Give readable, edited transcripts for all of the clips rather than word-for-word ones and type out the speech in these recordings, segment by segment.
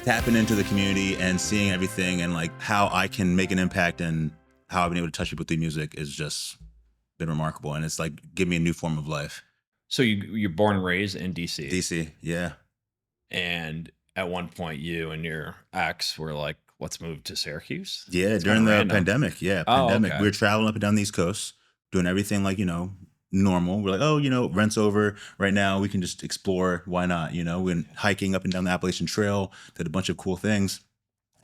tapping into the community and seeing everything and like how I can make an impact and how I've been able to touch people through music is just been remarkable. And it's like give me a new form of life. So you're born and raised in DC. DC, yeah. And at one point you and your ex were like, let's move to Syracuse? Yeah, It's during kinda the random. pandemic. Yeah, Oh, pandemic. okay. We were traveling up and down the East Coast, doing everything like, normal. We're like, oh, rent's over right now. We can just explore. Why not? We went hiking up and down the Appalachian Trail, did a bunch of cool things.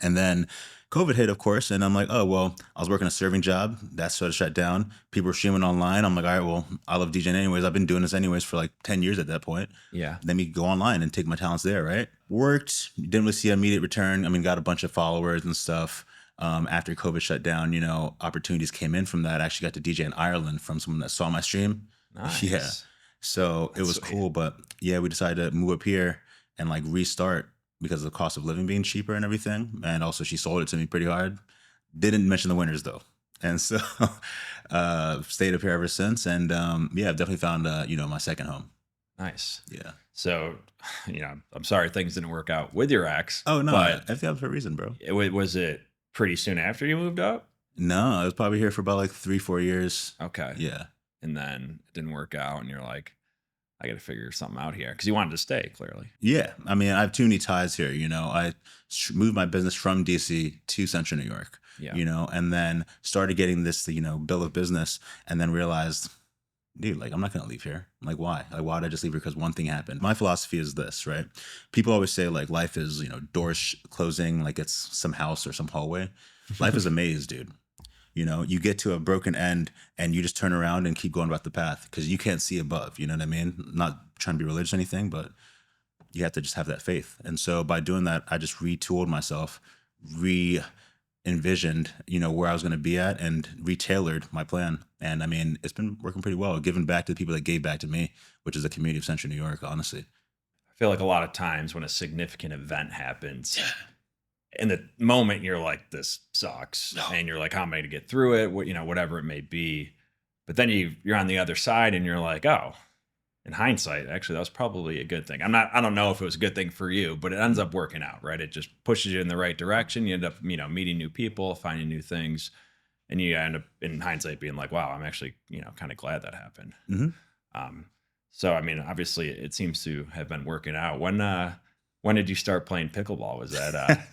And then COVID hit, of course. And I'm like, oh, well, I was working a serving job. That sort of shut down. People were streaming online. I'm like, all right, well, I love DJing anyways. I've been doing this anyways for like 10 years at that point. Yeah. Let me go online and take my talents there, right? Worked, didn't really see an immediate return. I mean, got a bunch of followers and stuff. After COVID shut down, opportunities came in from that. I actually got to DJ in Ireland from someone that saw my stream. Nice. Yeah. So it was sweet. cool. But yeah, we decided to move up here and like restart because of the cost of living being cheaper and everything. And also she sold it to me pretty hard. Didn't mention the winters though. And so stayed up here ever since. And yeah, I've definitely found, my second home. Nice. Yeah. So, I'm sorry things didn't work out with your ex. Oh, no. But I think that was for a reason, bro. was it pretty soon after you moved up? No, I was probably here for about like 3-4 years. Okay. Yeah. And then it didn't work out and you're like, I got to figure something out here because you wanted to stay, clearly. Yeah. I mean, I have too many ties here. I moved my business from DC to Central New York, Yeah. And then started getting this, bill of business and then realized, dude, like, I'm not going to leave here. I'm like, why? Like, why did I just leave here? Because one thing happened. My philosophy is this, right? People always say like life is, doors closing, like it's some house or some hallway. Life is a maze, dude. You get to a broken end and you just turn around and keep going about the path because you can't see above. You know what I mean? I'm not trying to be religious or anything, but you have to just have that faith. And so by doing that, I just retooled myself, re-envisioned, where I was going to be at and retailored my plan. And I mean, it's been working pretty well, giving back to the people that gave back to me, which is the community of Central New York, honestly. I feel like a lot of times when a significant event happens, in the moment you're like, this sucks. No. And you're like, how am I going to get through it? Whatever it may be. But then you're on the other side and you're like, oh, in hindsight, actually, that was probably a good thing. I don't know if it was a good thing for you, but it ends up working out, right? It just pushes you in the right direction. You end up, meeting new people, finding new things. And you end up in hindsight being like, wow, I'm actually, kind of glad that happened. Mm-hmm. So, I mean, obviously it seems to have been working out. When did you start playing pickleball? Was that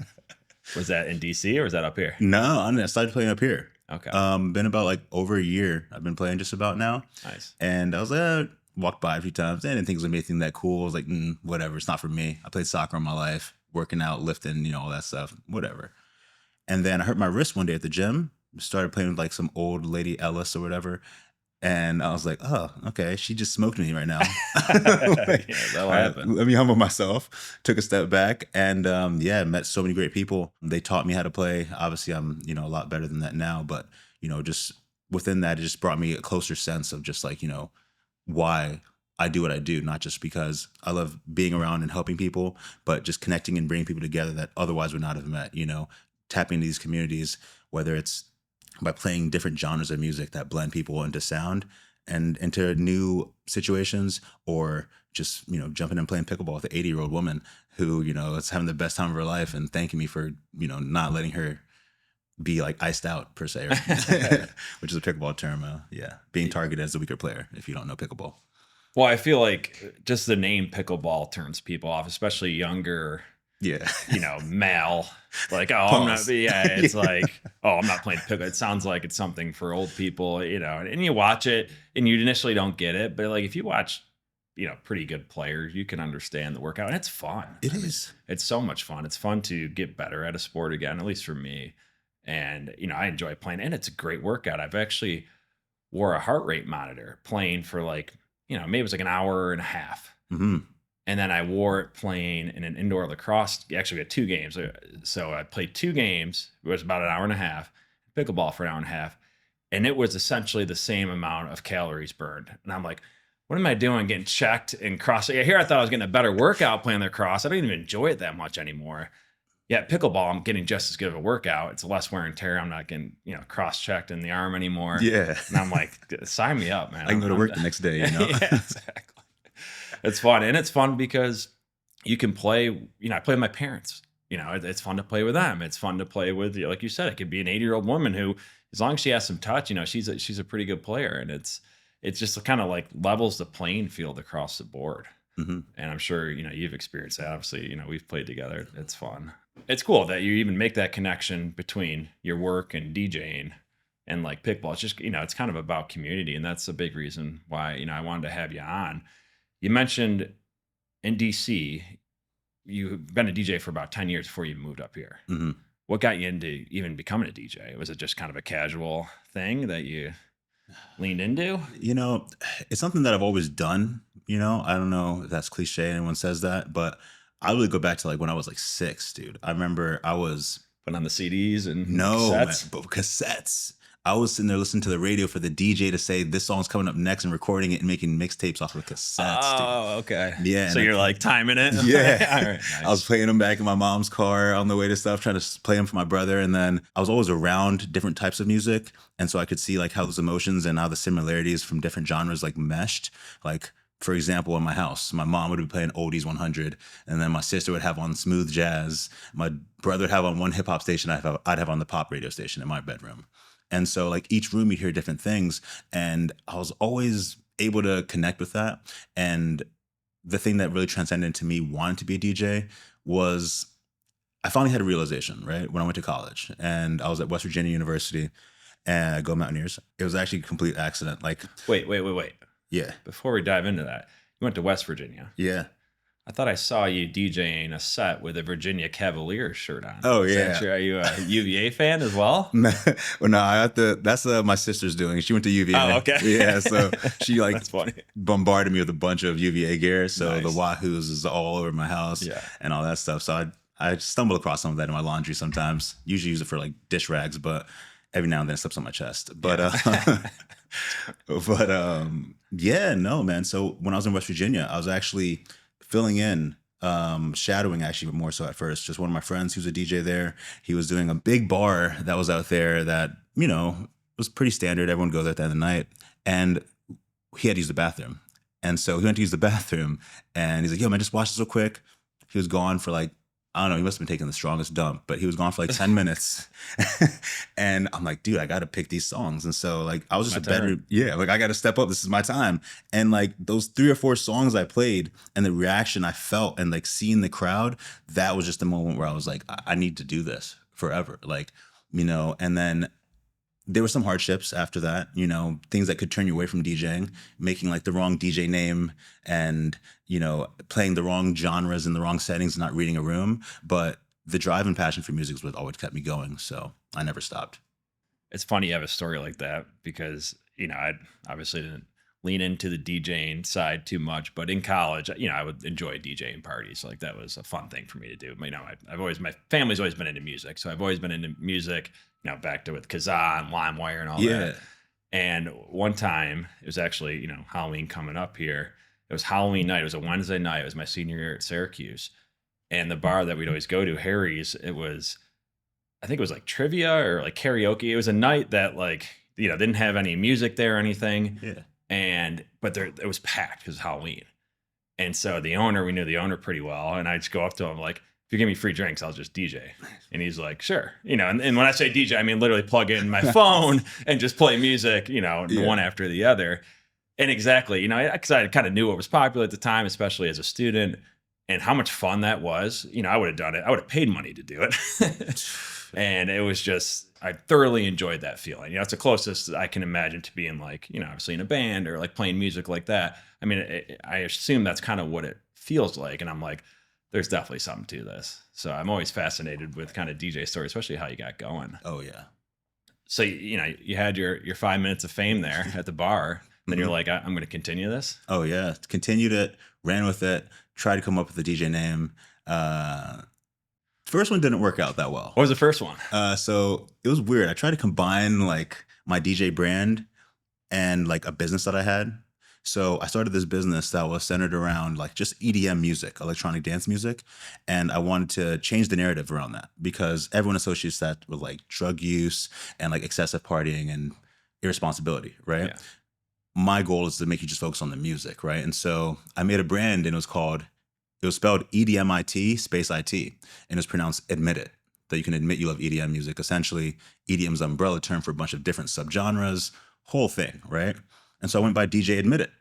was that in DC or was that up here? No, I started playing up here. Okay. Been about like over a year. I've been playing just about now. Nice. And I was like, walked by a few times. I didn't think it was anything that cool. I was like, whatever. It's not for me. I played soccer in my life, working out, lifting, all that stuff, whatever. And then I hurt my wrist one day at the gym. Started playing with like some old lady Ellis or whatever. And I was like, oh, okay, she just smoked me right now. Like, yeah, that'll happen. Let me humble myself. Took a step back and met so many great people. They taught me how to play. Obviously, I'm, a lot better than that now. But, just within that, it just brought me a closer sense of just like, why I do what I do. Not just because I love being around and helping people, but just connecting and bringing people together that otherwise would not have met, tapping into these communities, whether it's by playing different genres of music that blend people into sound and into new situations, or just, jumping and playing pickleball with an 80-year-old woman who, is having the best time of her life and thanking me for, not letting her be like iced out per se, right? Which is a pickleball term. Being targeted as a weaker player if you don't know pickleball. Well, I feel like just the name pickleball turns people off, especially younger. Yeah. Male. Like, oh, Pause. I'm not. Yeah, it's like, oh, I'm not playing pickleball. It sounds like it's something for old people, and you watch it and you initially don't get it. But like if you watch, pretty good players, you can understand the workout and it's fun. It is. It's so much fun. It's fun to get better at a sport again, at least for me. And, I enjoy playing and it's a great workout. I've actually wore a heart rate monitor playing for like, maybe it was like an hour and a half. Mm-hmm. And then I wore it playing in an indoor lacrosse. Actually, we had 2 games. So I played 2 games. It was about an hour and a half. Pickleball for an hour and a half. And it was essentially the same amount of calories burned. And I'm like, what am I doing getting checked and cross? Here I thought I was getting a better workout playing lacrosse. I don't even enjoy it that much anymore. Yeah, pickleball, I'm getting just as good of a workout. It's less wear and tear. I'm not getting, cross-checked in the arm anymore. Yeah. And I'm like, sign me up, man. I can go to work the next day, Yeah, exactly. It's fun. And it's fun because you can play, I play with my parents, you know, it's fun to play with them. It's fun to play with, like you said, it could be an 80-year-old woman who, as long as she has some touch, you know, she's a pretty good player. And it's just kind of like levels the playing field across the board. Mm-hmm. And I'm sure, you know, you've experienced that. Obviously, you know, we've played together. It's fun. It's cool that you even make that connection between your work and DJing and like pickball. It's just, you know, it's kind of about community. And that's a big reason why, you know, I wanted to have you on. You mentioned in DC, you've been a DJ for about 10 years before you moved up here. Mm-hmm. What got you into even becoming a DJ? Was it just kind of a casual thing that you leaned into? You know, it's something that I've always done. You know, I don't know if that's cliche, anyone says that, but I really go back to like when I was like 6, dude. I remember I was putting on the CDs and no, cassettes? man, but cassettes. I was sitting there listening to the radio for the DJ to say this song's coming up next and recording it and making mixtapes off of cassettes. Oh, dude. okay. Yeah. So you're like timing it? Yeah. All right, nice. I was playing them back in my mom's car on the way to stuff, trying to play them for my brother. And then I was always around different types of music. And so I could see like how those emotions and how the similarities from different genres like meshed. Like, for example, in my house, my mom would be playing oldies 100, and then my sister would have on smooth jazz. My brother would have on one hip hop station. I'd have on the pop radio station in my bedroom. And so like each room you'd hear different things. And I was always able to connect with that. And the thing that really transcended into me wanting to be a DJ was I finally had a realization, right? When I went to college and I was at West Virginia University and Go Mountaineers. It was actually a complete accident. Like, Wait. yeah. Before we dive into that, you went to West Virginia. Yeah. I thought I saw you DJing a set with a Virginia Cavaliers shirt on. Oh, Is yeah. that true? Are you a UVA fan as well? Well, no, I have to. That's my sister's doing. She went to UVA. Oh, okay. Yeah, so she like That's funny. bombarded me with a bunch of UVA gear. So Nice. the Wahoos is all over my house, Yeah. and all that stuff. So I stumble across some of that in my laundry sometimes. Usually use it for like dish rags, but every now and then it slips on my chest. But yeah, no, man. So when I was in West Virginia, I was actually filling in. Shadowing actually, but more so at first. Just one of my friends who's a DJ there. He was doing a big bar that was out there that, you know, was pretty standard. Everyone would go there at the end of the night. And he had to use the bathroom. And so he went to use the bathroom and he's like, yo, man, just watch this real quick. He was gone for like, I don't know, he must have been taking the strongest dump, but he was gone for like 10 minutes. And I'm like, dude, I got to pick these songs. And so like, I was just My turn. like I got to step up. This is my time. And like those 3 or 4 songs I played and the reaction I felt and like seeing the crowd, that was just the moment where I was like, I need to do this forever. Like, you know, and then there were some hardships after that, you know, things that could turn you away from DJing, making like the wrong DJ name and, you know, playing the wrong genres in the wrong settings, not reading a room. But the drive and passion for music is what always kept me going. So I never stopped. It's funny you have a story like that because, you know, I obviously didn't lean into the DJing side too much, but in college, you know, I would enjoy DJing parties. Like that was a fun thing for me to do. You know, my family's always been into music. So I've always been into music, you know, back to with Kazaa and LimeWire and all that. And one time it was actually, you know, Halloween coming up here. It was Halloween night. It was a Wednesday night. It was my senior year at Syracuse. And the bar that we'd always go to, Harry's, I think it was like trivia or like karaoke. It was a night that like, you know, didn't have any music there or anything. Yeah. But it was packed because it's Halloween. And so we knew the owner pretty well. And I just go up to him like, if you give me free drinks, I'll just DJ. And he's like, sure. You know, and when I say DJ, I mean literally plug in my phone and just play music, you know, one after the other. And exactly, you know, because I kind of knew what was popular at the time, especially as a student, and how much fun that was. You know, I would have done it. I would have paid money to do it. And it was just, I thoroughly enjoyed that feeling. You know, it's the closest I can imagine to being like, you know, obviously in a band or like playing music like that. I mean, I assume that's kind of what it feels like. And I'm like, there's definitely something to this. So I'm always fascinated with kind of DJ stories, especially how you got going. Oh, yeah. So, you know, you had your 5 minutes of fame there at the bar. Then you're like, I'm going to continue this. Oh, yeah. Continued it, ran with it, tried to come up with a DJ name. First one didn't work out that well. What was the first one? So it was weird. I tried to combine like my DJ brand and like a business that I had. So I started this business that was centered around like just EDM music, electronic dance music. And I wanted to change the narrative around that because everyone associates that with like drug use and like excessive partying and irresponsibility, right? Yeah. My goal is to make you just focus on the music, right? And so I made a brand and it It was spelled EDMIT space IT, and it's pronounced admit it. That you can admit you love EDM music. Essentially, EDM's umbrella term for a bunch of different subgenres, whole thing, right? And so I went by DJ Admit It.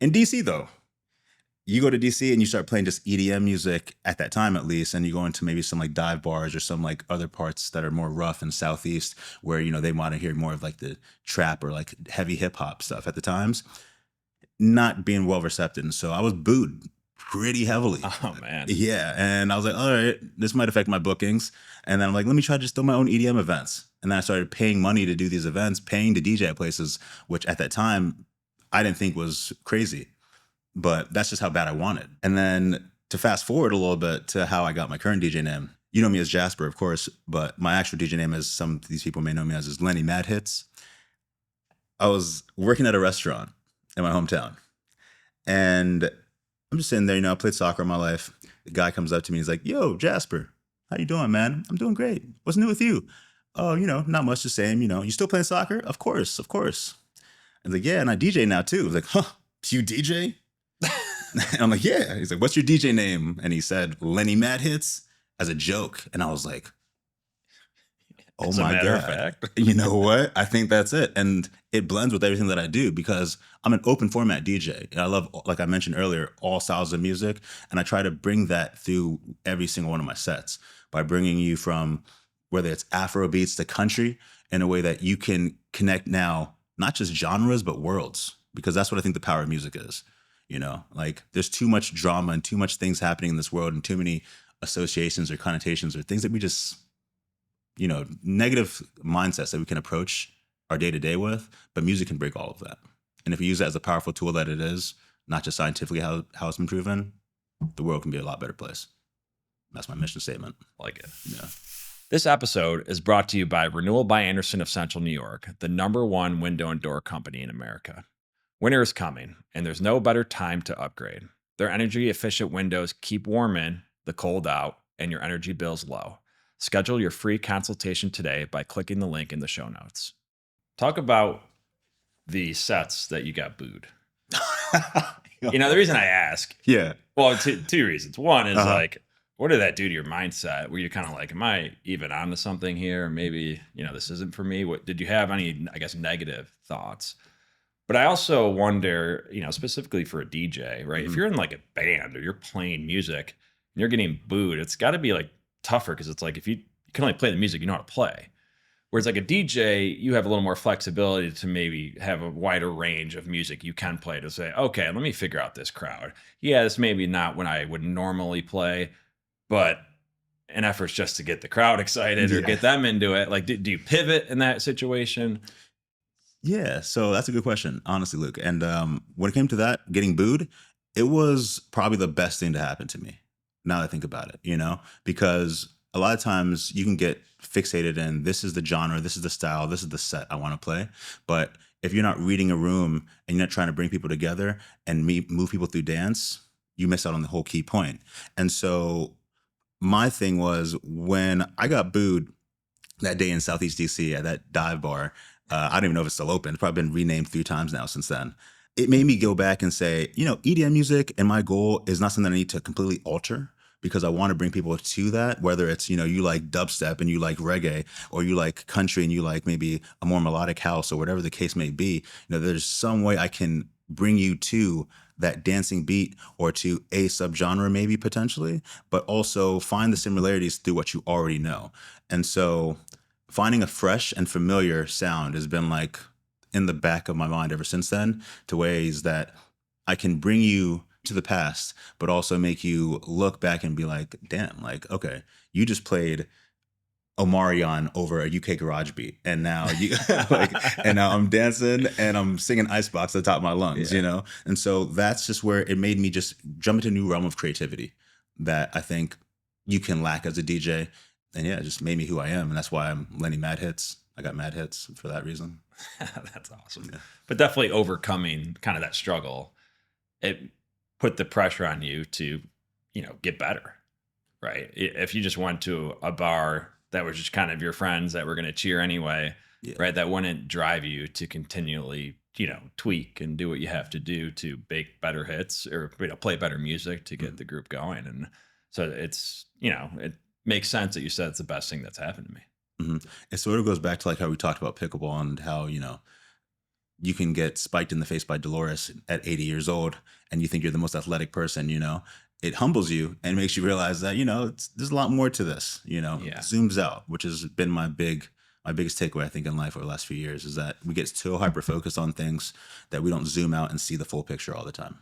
In DC, though, you go to DC and you start playing just EDM music at that time, at least, and you go into maybe some like dive bars or some like other parts that are more rough in Southeast, where they want to hear more of like the trap or like heavy hip hop stuff at the times, not being well received. And so I was booed pretty heavily. Oh man. Yeah. And I was like, all right, this might affect my bookings. And then I'm like, let me try to just throw my own EDM events. And then I started paying money to do these events, paying to DJ at places, which at that time I didn't think was crazy. But that's just how bad I wanted. And then to fast forward a little bit to how I got my current DJ name, you know me as Jasper, of course, but my actual DJ name, as some of these people may know me as, is Lenny MvdHitz. I was working at a restaurant in my hometown, and I'm just sitting there, I played soccer all my life. The guy comes up to me, he's like, yo, Jasper, how you doing, man? I'm doing great. What's new with you? Oh, not much, the same, you still playing soccer? Of course. I was like, yeah, and I DJ now too. I was like, huh, you DJ? And I'm like, yeah. He's like, what's your DJ name? And he said, Lenny MvdHitz, as a joke. And I was like, oh my God. Fact. You know what? I think that's it. And it blends with everything that I do because I'm an open format DJ. And I love, like I mentioned earlier, all styles of music. And I try to bring that through every single one of my sets by bringing you from whether it's Afro beats to country in a way that you can connect now, not just genres, but worlds, because that's what I think the power of music is. Like there's too much drama and too much things happening in this world and too many associations or connotations or things that we just, negative mindsets that we can approach our day to day with, but music can break all of that. And if we use that as a powerful tool that it is, not just scientifically how it's been proven, the world can be a lot better place. That's my mission statement. Like it. Yeah. This episode is brought to you by Renewal by Andersen of Central New York, the #1 window and door company in America. Winter is coming, and there's no better time to upgrade. Their energy-efficient windows keep warm in, the cold out, and your energy bills low. Schedule your free consultation today by clicking the link in the show notes. Talk about the sets that you got booed. The reason I ask, yeah, well, two reasons. One is like, what did that do to your mindset? Were you kind of like, am I even onto something here? Maybe, this isn't for me. What did you have any, I guess, negative thoughts? But I also wonder, specifically for a DJ, right? Mm-hmm. If you're in like a band or you're playing music and you're getting booed, it's got to be like tougher because it's like if you can only play the music you know how to play. Whereas like a DJ, you have a little more flexibility to maybe have a wider range of music you can play to say, okay, let me figure out this crowd. Yeah, this may be not when I would normally play, but an effort's just to get the crowd excited or get them into it. Like, do you pivot in that situation? Yeah, so that's a good question, honestly, Luke. And when it came to that, getting booed, it was probably the best thing to happen to me. Now that I think about it, because a lot of times you can get fixated in this is the genre, this is the style, this is the set I want to play. But if you're not reading a room and you're not trying to bring people together and move people through dance, you miss out on the whole key point. And so my thing was when I got booed that day in Southeast DC at that dive bar, I don't even know if it's still open. It's probably been renamed 3 times now since then. It made me go back and say, EDM music and my goal is not something I need to completely alter because I want to bring people to that, whether it's, you like dubstep and you like reggae or you like country and you like maybe a more melodic house or whatever the case may be. There's some way I can bring you to that dancing beat or to a subgenre maybe potentially, but also find the similarities through what you already know. And so finding a fresh and familiar sound has been like in the back of my mind ever since then, to ways that I can bring you to the past, but also make you look back and be like, damn, like, okay, you just played Omarion over a UK garage beat. And now and now I'm dancing and I'm singing Icebox at the top of my lungs, And so that's just where it made me just jump into a new realm of creativity that I think you can lack as a DJ. And yeah, it just made me who I am. And that's why I'm Lenny MvdHitz. I got MvdHitz for that reason. That's awesome. Yeah. But definitely overcoming kind of that struggle, it put the pressure on you to, get better, right? If you just went to a bar that was just kind of your friends that were going to cheer anyway, Yeah. right? That wouldn't drive you to continually, tweak and do what you have to do to make better hits or play better music to get the group going. And so it's, it makes sense that you said it's the best thing that's happened to me. It sort of goes back to like how we talked about pickleball and how, you can get spiked in the face by Dolores at 80 years old and you think you're the most athletic person, it humbles you and makes you realize that, there's a lot more to this, Yeah. zooms out, which has been my biggest takeaway, I think, in life over the last few years is that we get so hyper focused on things that we don't zoom out and see the full picture all the time.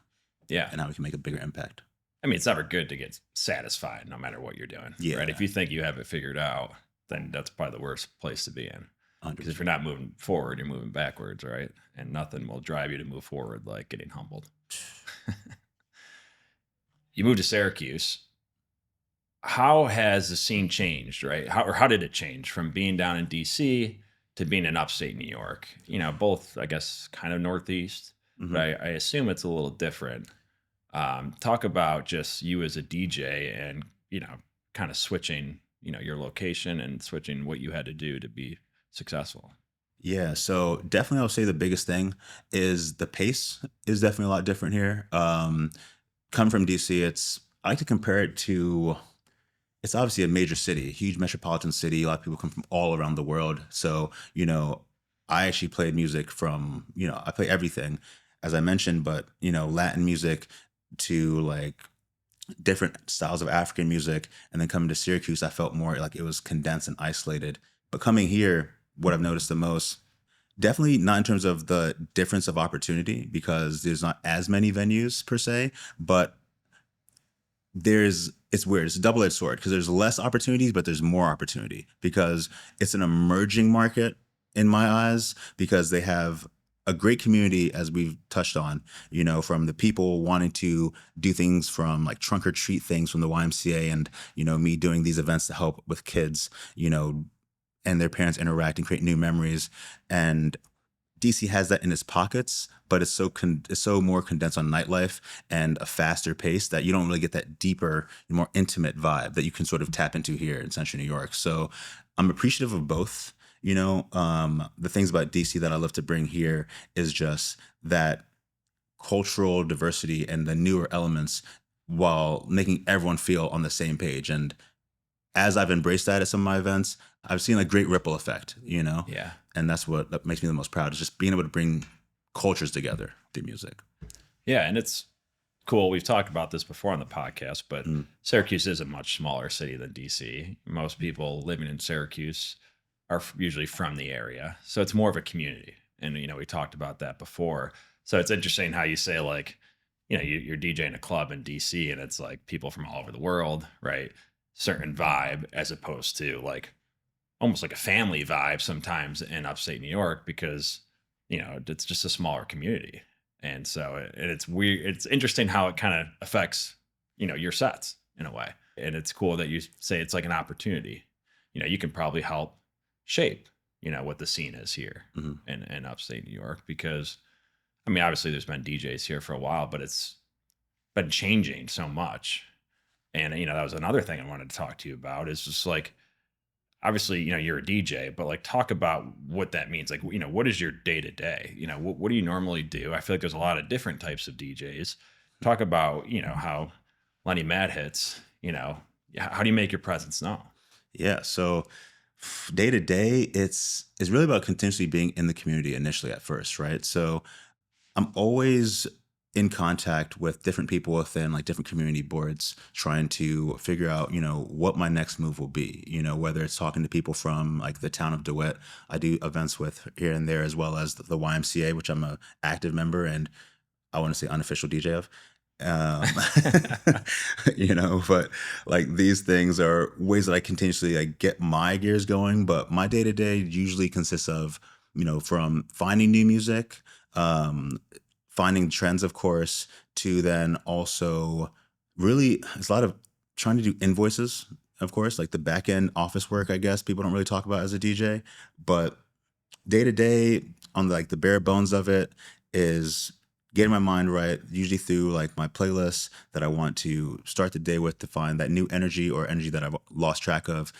Yeah. And how we can make a bigger impact. I mean, it's never good to get satisfied no matter what you're doing. Yeah. Right. If you think you have it figured out, then that's probably the worst place to be in. 100%. Because if you're not moving forward, you're moving backwards, right? And nothing will drive you to move forward like getting humbled. You moved to Syracuse. How has the scene changed, right? How did it change from being down in DC to being in upstate New York? Both, I guess, kind of Northeast, but I assume it's a little different. Talk about just you as a DJ and, kind of switching, your location and switching what you had to do to be successful. Yeah, so definitely I'll say the biggest thing is the pace is definitely a lot different here. Come from DC, I like to compare it to, it's obviously a major city, a huge metropolitan city. A lot of people come from all around the world. So, I actually played music from, I play everything, as I mentioned, but, Latin music to like different styles of African music. And then coming to Syracuse, I felt more like it was condensed and isolated. But coming here, what I've noticed the most, definitely not in terms of the difference of opportunity, because there's not as many venues per se, but it's weird. It's a double-edged sword because there's less opportunities, but there's more opportunity because it's an emerging market in my eyes because they have a great community, as we've touched on, from the people wanting to do things from like trunk or treat things from the YMCA and, me doing these events to help with kids, and their parents interact and create new memories. And DC has that in its pockets, but it's so more condensed on nightlife and a faster pace that you don't really get that deeper, more intimate vibe that you can sort of tap into here in Central New York. So I'm appreciative of both. The things about DC that I love to bring here is just that cultural diversity and the newer elements while making everyone feel on the same page. And as I've embraced that at some of my events, I've seen a great ripple effect, Yeah. And that makes me the most proud is just being able to bring cultures together through music. Yeah. And it's cool. We've talked about this before on the podcast, but Syracuse is a much smaller city than DC. Most people living in Syracuse are usually from the area. So it's more of a community. And, we talked about that before. So it's interesting how you say like, you're DJing a club in DC and it's like people from all over the world, right? Certain vibe as opposed to like almost like a family vibe sometimes in upstate New York because, it's just a smaller community. And so it's weird. It's interesting how it kind of affects, your sets in a way. And it's cool that you say it's like an opportunity. You can probably help shape, what the scene is here in upstate New York because, I mean, obviously there's been DJs here for a while, but it's been changing so much. And, that was another thing I wanted to talk to you about is just like, obviously, you're a DJ, but like talk about what that means. Like, what is your day to day? What do you normally do? I feel like there's a lot of different types of DJs. Talk about, how Lenny MvdHitz, how do you make your presence known? Yeah. So day to day, it's really about continuously being in the community initially at first, right? So I'm always in contact with different people within like different community boards, trying to figure out, what my next move will be, whether it's talking to people from like the town of DeWitt, I do events with here and there, as well as the YMCA, which I'm an active member and I want to say unofficial DJ of. But like these things are ways that I continuously like get my gears going. But my day to day usually consists of, from finding new music, finding trends, of course, to then also really, it's a lot of trying to do invoices, of course, like the back end office work, I guess people don't really talk about as a DJ. But day to day on like the bare bones of it is getting my mind right, usually through like my playlists that I want to start the day with to find that new energy or energy that I've lost track of,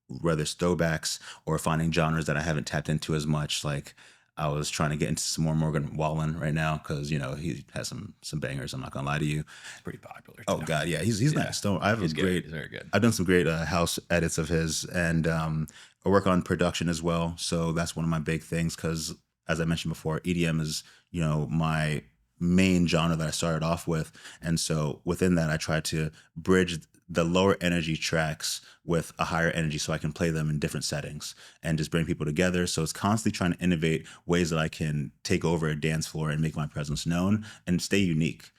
whether it's throwbacks or finding genres that I haven't tapped into as much. Like I was trying to get into some more Morgan Wallen right now because he has some bangers. I'm not gonna lie to you. Pretty popular. Oh God, yeah, he's nice. Don't I have He's a good. great. He's very good. I've done some great house edits of his, and I work on production as well. So that's one of my big things because, as I mentioned before, EDM is my main genre that I started off with, and so within that, I try to bridge the lower energy tracks with a higher energy so I can play them in different settings and just bring people together. So it's constantly trying to innovate ways that I can take over a dance floor and make my presence known and stay unique,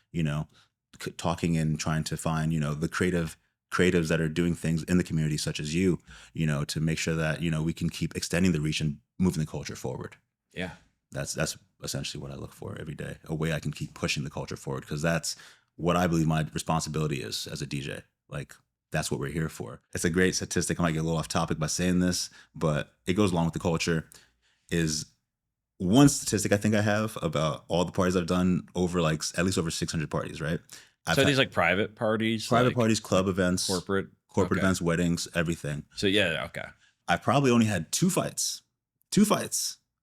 talking and trying to find, the creatives that are doing things in the community, such as you, to make sure that, we can keep extending the reach and moving the culture forward. Yeah. That's essentially what I look for every day, a way I can keep pushing the culture forward, because that's what I believe my responsibility is as a DJ. Like, that's what we're here for. It's a great statistic. I might get a little off topic by saying this, but it goes along with the culture. Is one statistic I think I have about all the parties I've done, over at least over 600 parties, right? So these like private parties? Private parties, club events, corporate okay. Events, weddings, everything. So yeah, okay. I probably only had two fights.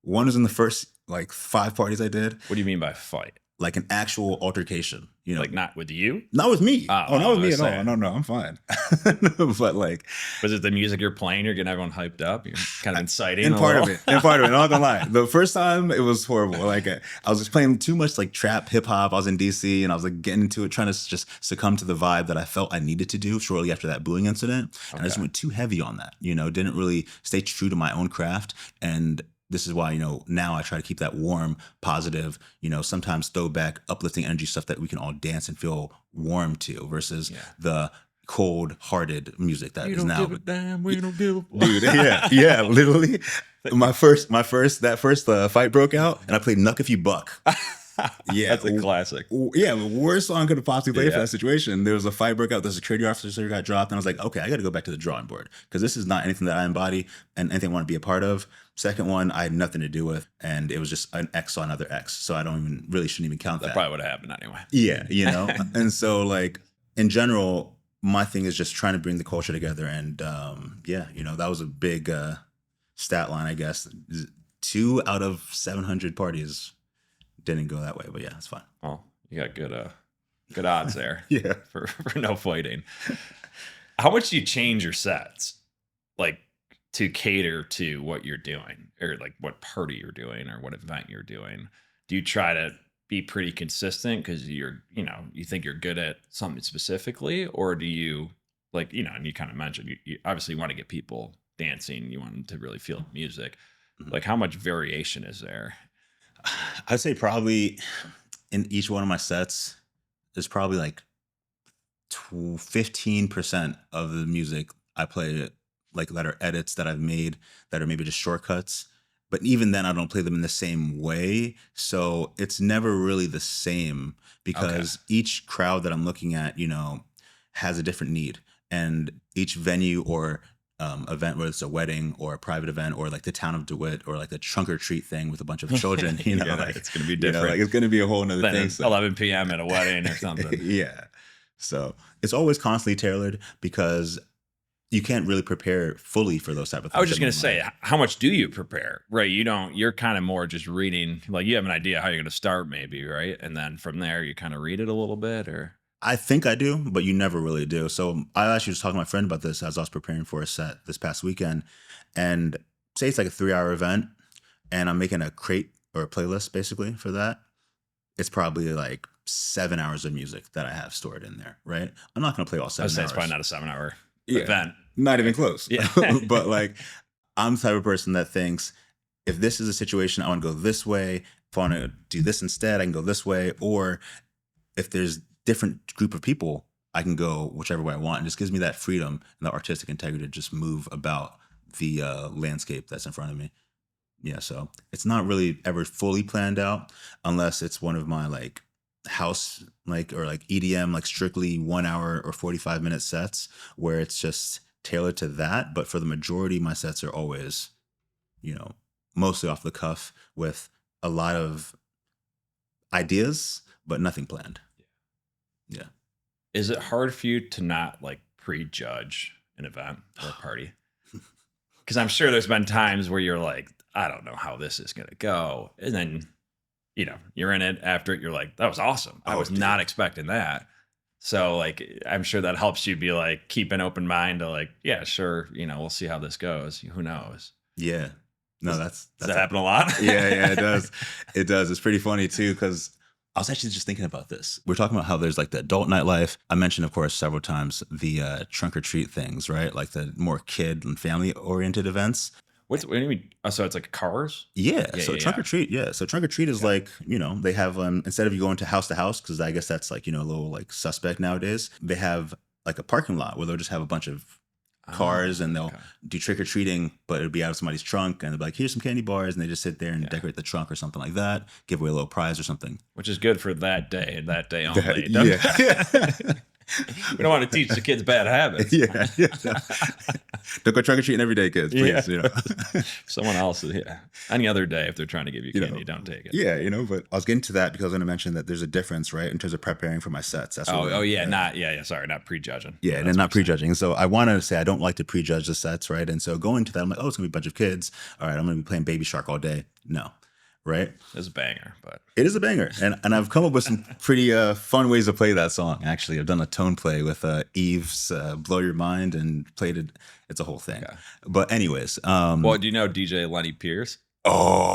One was in the first 5 parties I did. What do you mean by fight? Like an actual altercation, Like not with you? Not with me. Not with me at all. No, I'm fine. But was it the music you're playing? You're getting everyone hyped up. You're kind of inciting. In part of it. I'm not gonna lie. The first time it was horrible. I was just playing too much trap, hip hop. I was in DC and I was getting into it, trying to just succumb to the vibe that I felt I needed to do shortly after that booing incident. Okay. And I just went too heavy on that. Didn't really stay true to my own craft. And this is why, now I try to keep that warm, positive, sometimes throwback, uplifting energy stuff that we can all dance and feel warm to, versus the cold-hearted music that is now. We don't give a damn. We don't give a fuck. Dude, yeah, literally. That first fight broke out, and I played "Knuck If You Buck." Yeah, that's a classic. Yeah, the worst song could have possibly played for that situation. There was a fight broke out. The security officer got dropped, and I was like, okay, I got to go back to the drawing board, because this is not anything that I embody and anything I want to be a part of. Second one, I had nothing to do with, and it was just an X on another X. So I shouldn't even count that. That probably would have happened anyway. Yeah, and so in general, my thing is just trying to bring the culture together, and that was a big stat line, I guess. 2 out of 700 parties didn't go that way, but yeah, it's fine. Well, you got good odds there. Yeah, for no fighting. How much do you change your sets, to cater to what you're doing, or what party you're doing, or what event you're doing? Do you try to be pretty consistent because you think you're good at something specifically, or do you and you kind of mentioned you obviously want to get people dancing, you want them to really feel the music. Mm-hmm. How much variation is there? I'd say probably in each one of my sets, there's probably 15% of the music I play that are edits that I've made that are maybe just shortcuts. But even then, I don't play them in the same way. So it's never really the same, because each crowd that I'm looking at, has a different need. And each venue or event, whether it's a wedding or a private event or the town of DeWitt or a trunk or treat thing with a bunch of children, it's going to be different. It's going to be a whole nother thing. 11 p.m. at a wedding or something. Yeah. So it's always constantly tailored, because you can't really prepare fully for those type of things. I was just going to say, how much do you prepare? Right. You're kind of more just reading, you have an idea how you're going to start maybe, right? And then from there you kind of read it a little bit, or? I think I do, but you never really do. So I actually was talking to my friend about this as I was preparing for a set this past weekend, and say it's a 3-hour event and I'm making a crate or a playlist basically for that. It's probably 7 hours of music that I have stored in there, right? I'm not going to play all 7 hours. It's probably not a 7-hour event. Not even close. Yeah. But I'm the type of person that thinks, if this is a situation, I want to go this way. If I want to do this instead, I can go this way. Or if there's different group of people, I can go whichever way I want. It just gives me that freedom and the artistic integrity to just move about the landscape that's in front of me. Yeah, so it's not really ever fully planned out, unless it's one of my house or EDM strictly 1 hour or 45-minute sets where it's just tailored to that. But for the majority, my sets are always mostly off the cuff with a lot of ideas but nothing planned. Yeah. Is it hard for you to not prejudge an event or a party? Because I'm sure there's been times where you're like, I don't know how this is gonna go, and then you're in it after it. You're like, that was awesome. I Oh, was dude. not expecting that. So like, I'm sure that helps you be like, keep an open mind to like, yeah, sure, we'll see how this goes. Who knows? Yeah. No, Does that's that happen a lot? yeah, it does. It does. It's pretty funny too, because I was actually just thinking about this. We're talking about how there's like the adult nightlife. I mentioned, of course, several times the trunk or treat things, right? Like the more kid and family oriented events. What do you mean? Oh, so it's like cars? Yeah. Yeah, So yeah, trunk yeah. or treat. Yeah. So trunk or treat is Yeah. like, they have, instead of you going to house, because I guess that's like, a little like suspect nowadays, they have like a parking lot where they'll just have a bunch of cars and they'll okay. do trick or treating, but it'll be out of somebody's trunk and they'll be like, here's some candy bars. And they just sit there and Yeah. decorate the trunk or something like that, give away a little prize or something. Which is good for that day and that day only. Yeah. We don't want to teach the kids bad habits. Yeah. Don't go trick or treating every day, kids, please. Yeah. Someone else, any other day, if they're trying to give you candy, don't take it. Yeah, but I was getting to that because I was going to mention that there's a difference, right, in terms of preparing for my sets. That's what Sorry, not prejudging. Yeah, and not prejudging. So I want to say I don't like to prejudge the sets, right? And so going to that, I'm like, oh, it's going to be a bunch of kids. All right, I'm going to be playing Baby Shark all day. No, right? It's a banger, but It is a banger. And I've come up with some pretty fun ways to play that song, actually. I've done a tone play with Eve's Blow Your Mind and played it. It's a whole thing. Okay. But anyways. Well, do you know DJ Lenny MvdHitz? Oh,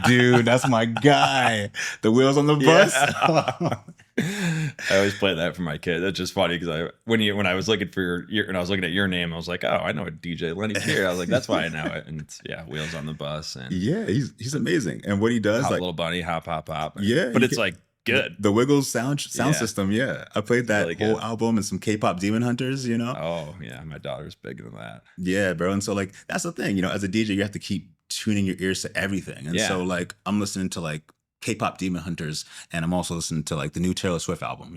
dude, that's my guy. The wheels on the bus. Yeah. I always play that for my kid. That's just funny because when I was looking for and I was looking at your name, I was like, oh, I know a DJ Lenny MvdHitz. I was like, that's why I know it. And it's, wheels on the bus. And yeah, he's amazing. And what he does, Hot like Little Bunny, hop, hop, hop. Yeah, but it's like good. The Wiggles sound system. Yeah, I played that really whole album and some K-pop Demon Hunters. Oh yeah, my daughter's bigger than that. Yeah, bro. And so like that's the thing. As a DJ, you have to keep tuning your ears to everything. And so like I'm listening to like K-pop Demon Hunters, and I'm also listening to like the new Taylor Swift album,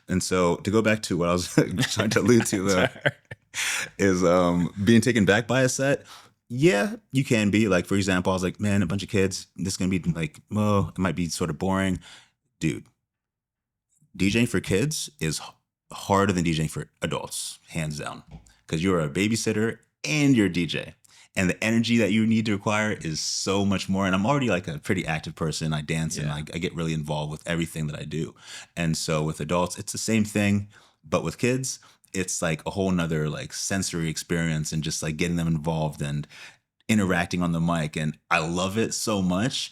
And so to go back to what I was trying to allude to is being taken back by a set. Yeah, you can be. Like, for example, I was like, man, a bunch of kids, this is going to be like, well, it might be sort of boring. Dude, DJing for kids is harder than DJing for adults, hands down. Because you're a babysitter and you're a DJ. And the energy that you need to require is so much more. And I'm already like a pretty active person. I dance and I get really involved with everything that I do. And so with adults, it's the same thing. But with kids, it's like a whole nother like sensory experience and just like getting them involved and interacting on the mic. And I love it so much.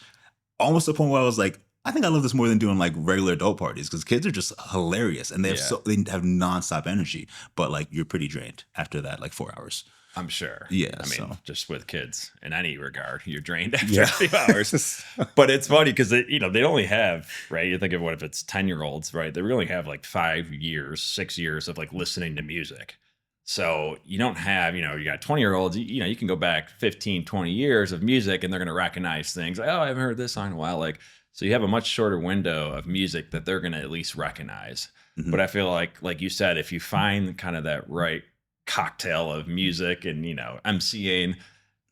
Almost to the point where I was like, I think I love this more than doing like regular adult parties because kids are just hilarious and they have nonstop energy. But like you're pretty drained after that, like 4 hours. I'm sure. Yeah. I mean, just with kids in any regard, you're drained after a few hours. But it's funny because they only have, right? You think of what if it's 10-year-olds, right? They really have like 5 years, 6 years of like listening to music. So you don't have, you got 20-year-olds, you can go back 15, 20 years of music and they're going to recognize things. Like, oh, I haven't heard this song in a while. Like, so you have a much shorter window of music that they're going to at least recognize. Mm-hmm. But I feel like you said, if you find kind of that right cocktail of music and MCing,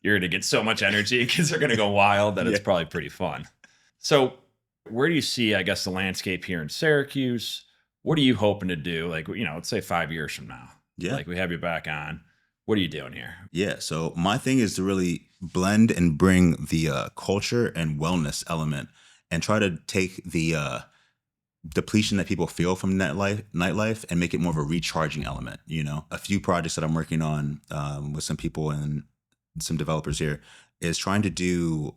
you're gonna get so much energy because they're gonna go wild that it's probably pretty fun. So where do you see, I guess, the landscape here in Syracuse? What are you hoping to do, like, let's say 5 years from now? Like we have you back on, what are you doing here? So my thing is to really blend and bring the culture and wellness element and try to take the depletion that people feel from nightlife and make it more of a recharging element. A few projects that I'm working on with some people and some developers here is trying to do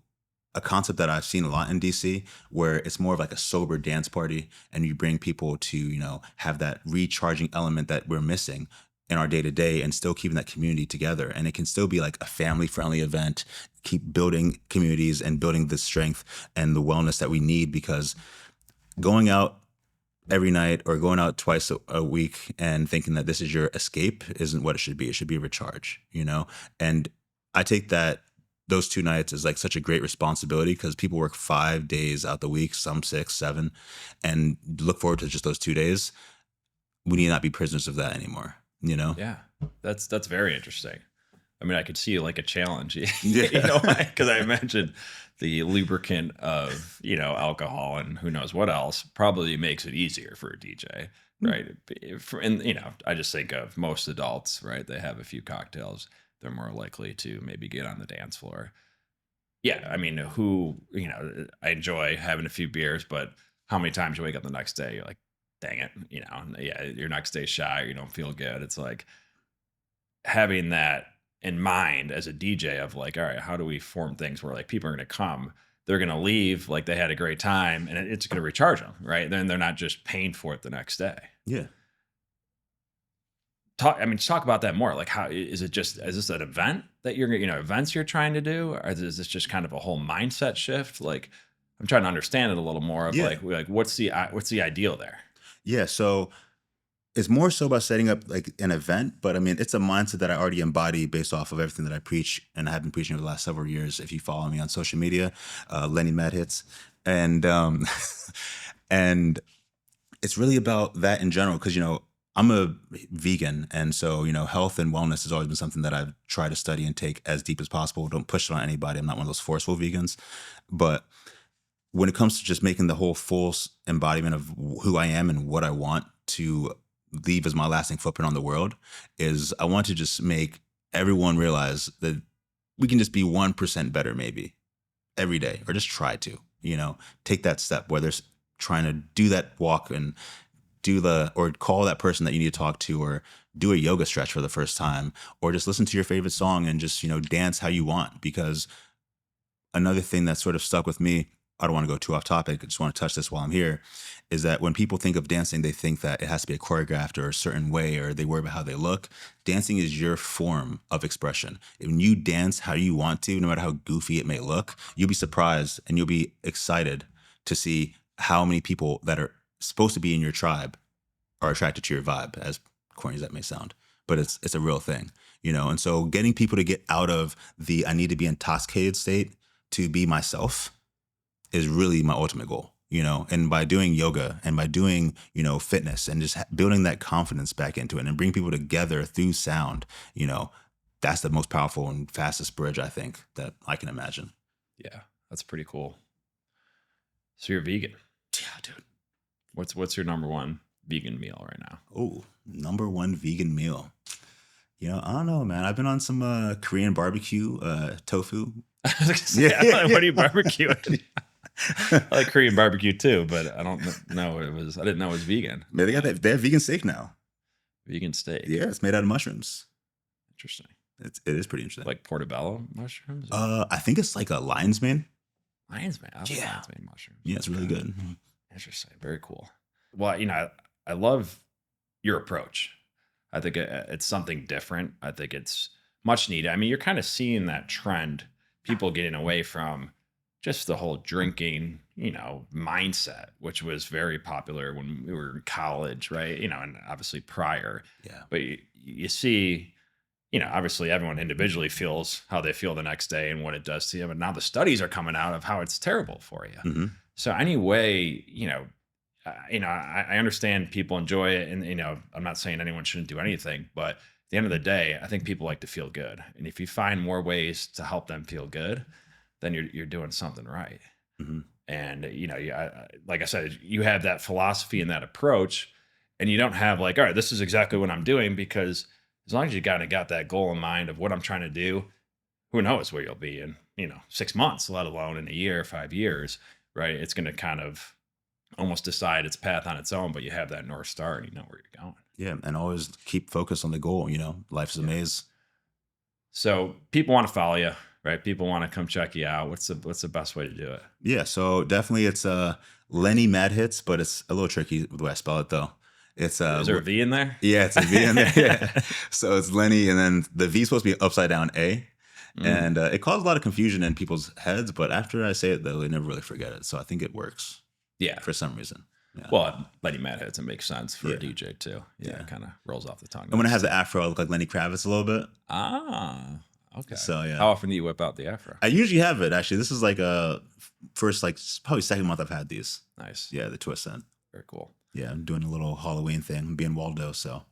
a concept that I've seen a lot in DC where it's more of like a sober dance party and you bring people to, have that recharging element that we're missing in our day-to-day and still keeping that community together. And it can still be like a family-friendly event, keep building communities and building the strength and the wellness that we need, because going out every night or going out twice a week and thinking that this is your escape isn't what it should be. It should be a recharge, And I take those 2 nights as like such a great responsibility because people work 5 days out the week, some 6, 7, and look forward to just those 2 days. We need not be prisoners of that anymore, Yeah, that's very interesting. I mean, I could see like a challenge, because I mentioned the lubricant of, alcohol and who knows what else probably makes it easier for a DJ, right? And, I just think of most adults, right? They have a few cocktails. they're more likely to maybe get on the dance floor. Yeah, I mean, who, I enjoy having a few beers, but how many times you wake up the next day, you're like, dang it, yeah, your next day's shy, or you don't feel good. It's like having that in mind as a DJ of like, all right, how do we form things where like people are going to come, they're going to leave like they had a great time, and it's going to recharge them, right? Then they're not just paying for it the next day. Yeah. Talk about that more. Like, how is this an event that events you're trying to do? Or is this just kind of a whole mindset shift? Like, I'm trying to understand it a little more of like what's the ideal there? Yeah. So it's more so about setting up like an event, but I mean, it's a mindset that I already embody based off of everything that I preach and I have been preaching over the last several years. If you follow me on social media, Lenny MvdHitz, and and it's really about that in general. Cause I'm a vegan. And so, health and wellness has always been something that I've tried to study and take as deep as possible. Don't push it on anybody. I'm not one of those forceful vegans, but when it comes to just making the whole full embodiment of who I am and what I want to leave as my lasting footprint on the world is I want to just make everyone realize that we can just be 1% better maybe every day, or just try to, take that step, whether it's trying to do that walk and or call that person that you need to talk to, or do a yoga stretch for the first time, or just listen to your favorite song and just, dance how you want. Because another thing that sort of stuck with me, I don't want to go too off topic, I just want to touch this while I'm here, is that when people think of dancing, they think that it has to be choreographed or a certain way, or they worry about how they look. Dancing is your form of expression. When you dance how you want to, no matter how goofy it may look, you'll be surprised and you'll be excited to see how many people that are supposed to be in your tribe are attracted to your vibe, as corny as that may sound, but it's a real thing, and so getting people to get out of the I need to be intoxicated state to be myself is really my ultimate goal, and by doing yoga and by doing, fitness and just building that confidence back into it and bring people together through sound, that's the most powerful and fastest bridge I think that I can imagine. Yeah, that's pretty cool. So you're vegan. Yeah, dude. What's your number one vegan meal right now? Oh, number one vegan meal. I don't know, man. I've been on some Korean barbecue, tofu. Yeah. What do you barbecue? I like Korean barbecue too, but I don't know what it was. I didn't know it was vegan. Man, they have vegan steak now. Vegan steak. Yeah, it's made out of mushrooms. Interesting. It is pretty interesting. Like portobello mushrooms? I think it's like a lion's mane. Lion's mane. I like lion's mane mushrooms. Yeah, it's really good. Interesting. Very cool. Well, I love your approach. I think it's something different. I think it's much needed. I mean, you're kind of seeing that trend, people getting away from just the whole drinking, mindset, which was very popular when we were in college, right? And obviously prior. Yeah. But you see, obviously everyone individually feels how they feel the next day and what it does to you. But now the studies are coming out of how it's terrible for you. Mm-hmm. So anyway, I understand people enjoy it, and I'm not saying anyone shouldn't do anything, but at the end of the day, I think people like to feel good, and if you find more ways to help them feel good, then you're doing something right. Mm-hmm. And like I said, you have that philosophy and that approach, and you don't have like, all right, this is exactly what I'm doing, because as long as you got that goal in mind of what I'm trying to do, who knows where you'll be in 6 months, let alone in a year, 5 years, right? It's going to kind of almost decide its path on its own, but you have that North Star and you know where you're going. Yeah. And always keep focused on the goal. Life's a maze. So people want to follow you, right? People want to come check you out. What's the best way to do it? Yeah. So definitely it's Lenny MvdHitz, but it's a little tricky with the way I spell it though. It's is there a V in there? Yeah, it's a V in there. Yeah. So it's Lenny, and then the V is supposed to be upside down A. And it caused a lot of confusion in people's heads, but after I say it though, they never really forget it. So I think it works. Yeah. For some reason. Yeah. Well, Lenny MvdHitz, it makes sense for a DJ too. Yeah. It kind of rolls off the tongue. And when it has the afro, I look like Lenny Kravitz a little bit. Ah, okay. So yeah. How often do you whip out the afro? I usually have it actually. This is like first, probably second month I've had these. Nice. Yeah, the twist end. Very cool. Yeah, I'm doing a little Halloween thing. I'm being Waldo, so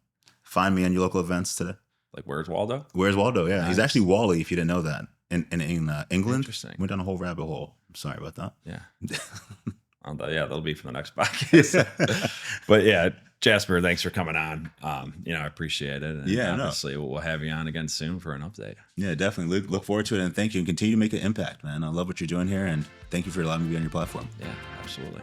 find me on your local events today. Like, where's Waldo? Where's Waldo? Yeah, nice. He's actually Wally, if you didn't know that. In England. Interesting. Went down a whole rabbit hole. I'm sorry about that. Yeah. Yeah, that'll be for the next podcast. But yeah, Jasper, thanks for coming on. I appreciate it. And Yeah, no. obviously we'll have you on again soon for an update. Yeah, definitely. Look forward to it, and thank you, and continue to make an impact, man. I love what you're doing here, and thank you for allowing me to be on your platform. Yeah, absolutely.